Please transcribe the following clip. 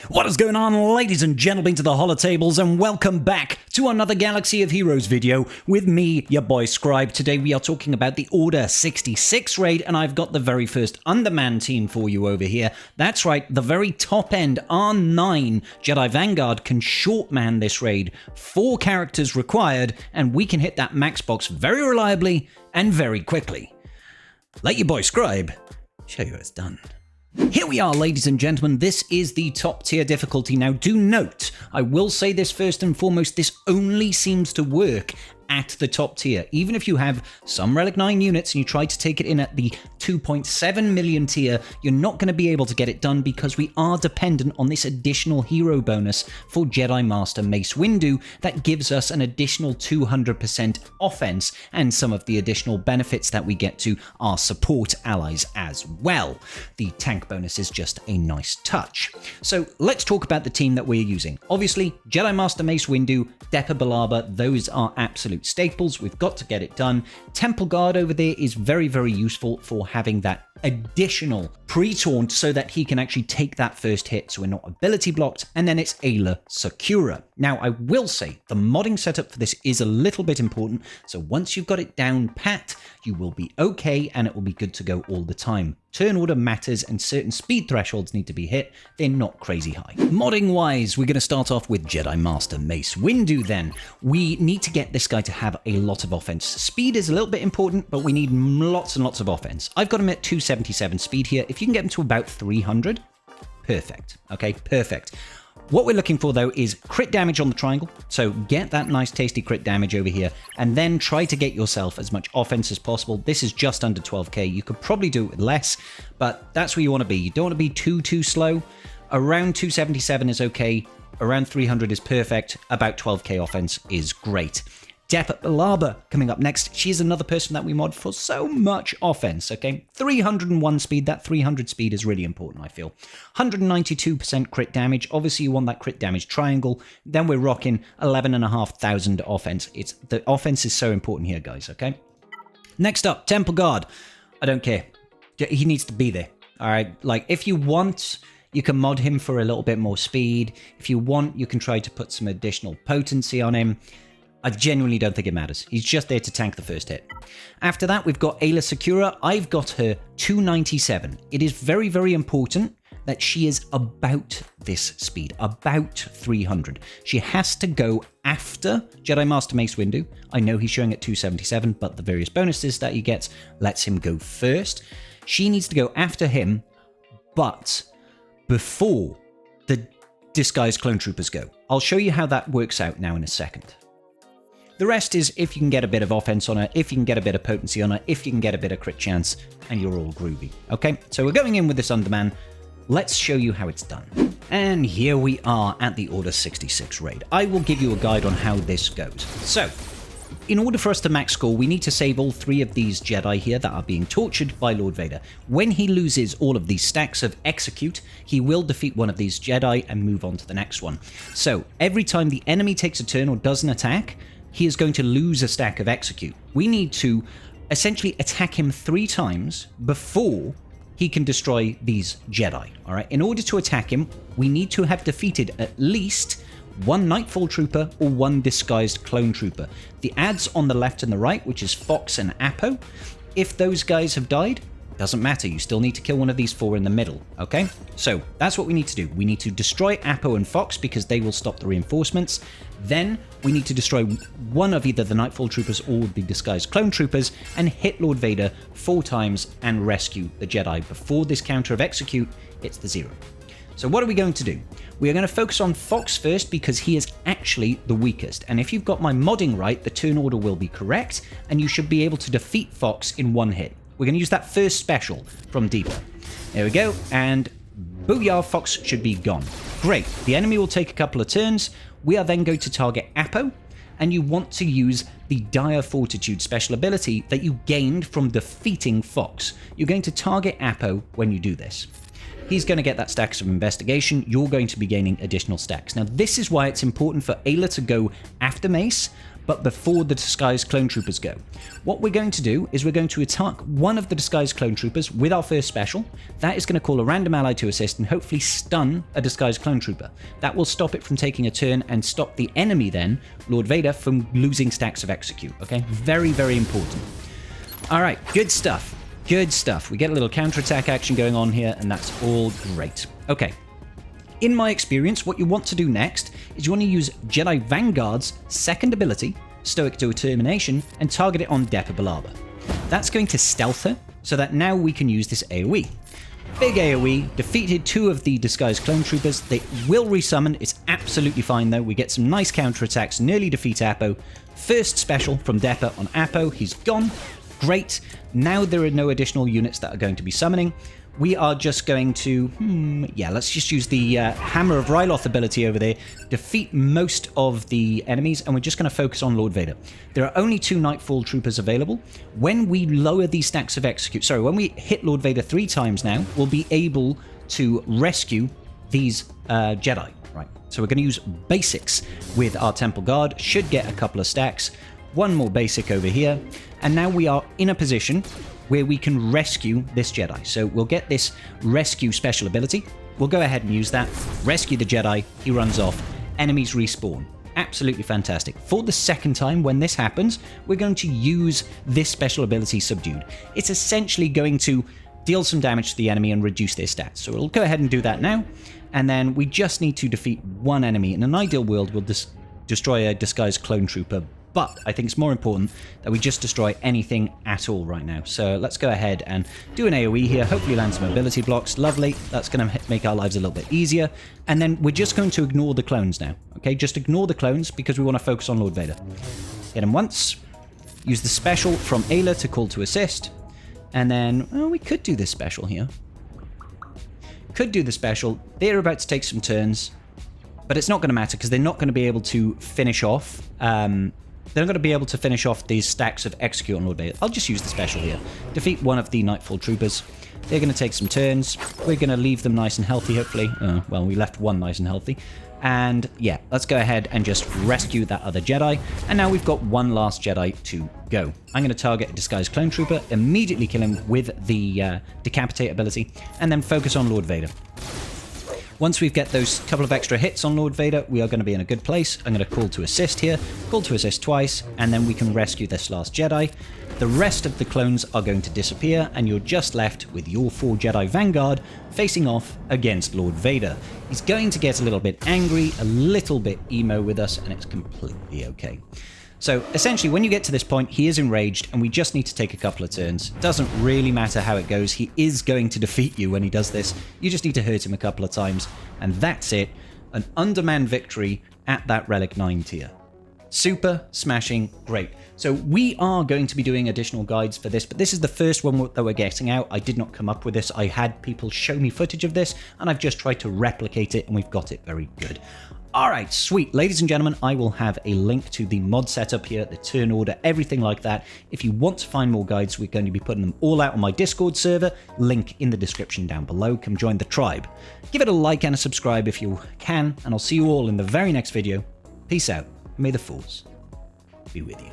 What is going on, ladies and gentlemen, to the holotables, and welcome back to another Galaxy of Heroes video with me, your boy Scribe. Today we are talking about the Order 66 raid, and I've got the very first Underman team for you over here. That's right, the very top end R9 Jedi Vanguard can shortman this raid. 4 characters required, and we can hit that max box very reliably and very quickly. Let your boy Scribe show you how it's done. Here we are, ladies and gentlemen. This is the top tier difficulty. Now, do note, I will say this first and foremost, this only seems to work at the top tier. Even if you have some Relic 9 units and you try to take it in at the 2.7 million tier, you're not going to be able to get it done because we are dependent on this additional hero bonus for Jedi Master Mace Windu that gives us an additional 200% offense and some of the additional benefits that we get to our support allies as well. The tank bonus is just a nice touch. So let's talk about the team that we're using. Obviously, Jedi Master Mace Windu, Depa Billaba, those are absolute staples. We've got to get it done. Temple Guard over there is very, very useful for having that additional pre-taunt so that he can actually take that first hit so we're not ability blocked, and then it's Ayla Secura. Now, I will say the modding setup for this is a little bit important, so once you've got it down pat, you will be okay and it will be good to go all the time. Turn order matters and certain speed thresholds need to be hit. They're not crazy high. Modding wise, we're going to start off with Jedi Master Mace Windu then. We need to get this guy to have a lot of offense. Speed is a little bit important, but we need lots and lots of offense. I've got him at 277 speed here. If you can get him to about 300, perfect. Okay, perfect. What we're looking for, though, is crit damage on the triangle. So get that nice, tasty crit damage over here, and then try to get yourself as much offense as possible. This is just under 12k. You could probably do it with less, but that's where you want to be. You don't want to be too slow. Around 277 is okay. Around 300 is perfect. About 12k offense is great. Depa Billaba coming up next. She's another person that we mod for so much offense, okay? 301 speed. That 300 speed is really important, I feel. 192% crit damage. Obviously, you want that crit damage triangle. Then we're rocking 11,500 offense. The offense is so important here, guys, okay? Next up, Temple Guard. I don't care. He needs to be there, all right? Like, if you want, you can mod him for a little bit more speed. If you want, you can try to put some additional potency on him. I genuinely don't think it matters. He's just there to tank the first hit. After that, we've got Ayla Secura. I've got her 297. It is very, very important that she is about this speed, about 300. She has to go after Jedi Master Mace Windu. I know he's showing at 277, but the various bonuses that he gets lets him go first. She needs to go after him, but before the disguised clone troopers go. I'll show you how that works out now in a second. The rest is if you can get a bit of offense on her, if you can get a bit of potency on her, if you can get a bit of crit chance, and you're all groovy. Okay, so we're going in with this Underman. Let's show you how it's done. And here we are at the Order 66 raid. I will give you a guide on how this goes. So, in order for us to max score, we need to save all 3 of these Jedi here that are being tortured by Lord Vader. When he loses all of these stacks of execute, he will defeat one of these Jedi and move on to the next one. So, every time the enemy takes a turn or does an attack, he is going to lose a stack of execute. We need to essentially attack him 3 times before he can destroy these Jedi. All right. In order to attack him, we need to have defeated at least 1 Nightfall Trooper or 1 disguised clone trooper. The adds on the left and the right, which is Fox and Apo, if those guys have died, doesn't matter. You still need to kill one of these 4 in the middle, okay? So that's what we need to do. We need to destroy Apo and Fox because they will stop the reinforcements. Then we need to destroy one of either the Nightfall Troopers or the disguised clone troopers and hit Lord Vader 4 times and rescue the Jedi. Before this counter of execute, it's the 0. So what are we going to do? We are going to focus on Fox first because he is actually the weakest. And if you've got my modding right, the turn order will be correct and you should be able to defeat Fox in 1 hit. We're going to use that first special from Deeper. There we go, and booyah, Fox should be gone. Great, the enemy will take a couple of turns. We are then going to target Apo, and you want to use the Dire Fortitude special ability that you gained from defeating Fox. You're going to target Apo when you do this. He's going to get that stacks of investigation. You're going to be gaining additional stacks. Now, this is why it's important for Ayla to go after Mace, but before the disguised clone troopers go. What we're going to do is we're going to attack one of the disguised clone troopers with our first special. That is going to call a random ally to assist and hopefully stun a disguised clone trooper. That will stop it from taking a turn and stop the enemy then, Lord Vader, from losing stacks of execute. Okay, very, very important. All right, good stuff. Good stuff. We get a little counterattack action going on here, and that's all great. Okay. In my experience, what you want to do next is you want to use Jedi Vanguard's second ability, Stoic Determination, and target it on Depa Billaba. That's going to stealth her, so that now we can use this AoE. Big AoE, defeated 2 of the disguised clone troopers. They will resummon, it's absolutely fine though. We get some nice counterattacks, nearly defeat Apo. First special from Depa on Apo, he's gone. Great. Now there are no additional units that are going to be summoning. We are just going to, let's just use the Hammer of Ryloth ability over there, defeat most of the enemies, and we're just going to focus on Lord Vader. There are only 2 Nightfall Troopers available. When we lower these stacks of execute, when we hit Lord Vader 3 times now, we'll be able to rescue these Jedi. Right. So we're going to use basics with our Temple Guard, should get a couple of stacks. One more basic over here, and now we are in a position where we can rescue this Jedi. So we'll get this rescue special ability. We'll go ahead and use that. Rescue the Jedi. He runs off. Enemies respawn. Absolutely fantastic. For the second time when this happens, we're going to use this special ability, Subdued. It's essentially going to deal some damage to the enemy and reduce their stats. So we'll go ahead and do that now. And then we just need to defeat one enemy. In an ideal world, we'll destroy a disguised clone trooper, but I think it's more important that we just destroy anything at all right now. So let's go ahead and do an AoE here, hopefully land some ability blocks. Lovely. That's going to make our lives a little bit easier. And then we're just going to ignore the clones now. Okay, just ignore the clones because we want to focus on Lord Vader. Hit him once. Use the special from Ayla to call to assist. And then, well, we could do this special here. Could do the special. They're about to take some turns. But it's not going to matter because they're not going to be able to finish off they're not going to be able to finish off these stacks of execute on Lord Vader. I'll just use the special here. Defeat one of the Nightfall Troopers. They're going to take some turns. We're going to leave them nice and healthy, hopefully. Well, we left one nice and healthy. And yeah, let's go ahead and just rescue that other Jedi. And now we've got one last Jedi to go. I'm going to target a disguised clone trooper, immediately kill him with the decapitate ability, and then focus on Lord Vader. Once we get those couple of extra hits on Lord Vader, we are going to be in a good place. I'm going to call to assist here, call to assist twice, and then we can rescue this last Jedi. The rest of the clones are going to disappear, and you're just left with your 4 Jedi Vanguard facing off against Lord Vader. He's going to get a little bit angry, a little bit emo with us, and it's completely okay. So essentially, when you get to this point, he is enraged, and we just need to take a couple of turns. Doesn't really matter how it goes. He is going to defeat you when he does this. You just need to hurt him a couple of times, and that's it. An undermanned victory at that Relic 9 tier. Super smashing great. So we are going to be doing additional guides for this, but this is the first one that we're getting out. I did not come up with this. I had people show me footage of this, and I've just tried to replicate it, and we've got it very good. Alright, sweet. Ladies and gentlemen, I will have a link to the mod setup here, the turn order, everything like that. If you want to find more guides, we're going to be putting them all out on my Discord server. Link in the description down below. Come join the tribe. Give it a like and a subscribe if you can, and I'll see you all in the very next video. Peace out. May the Force be with you.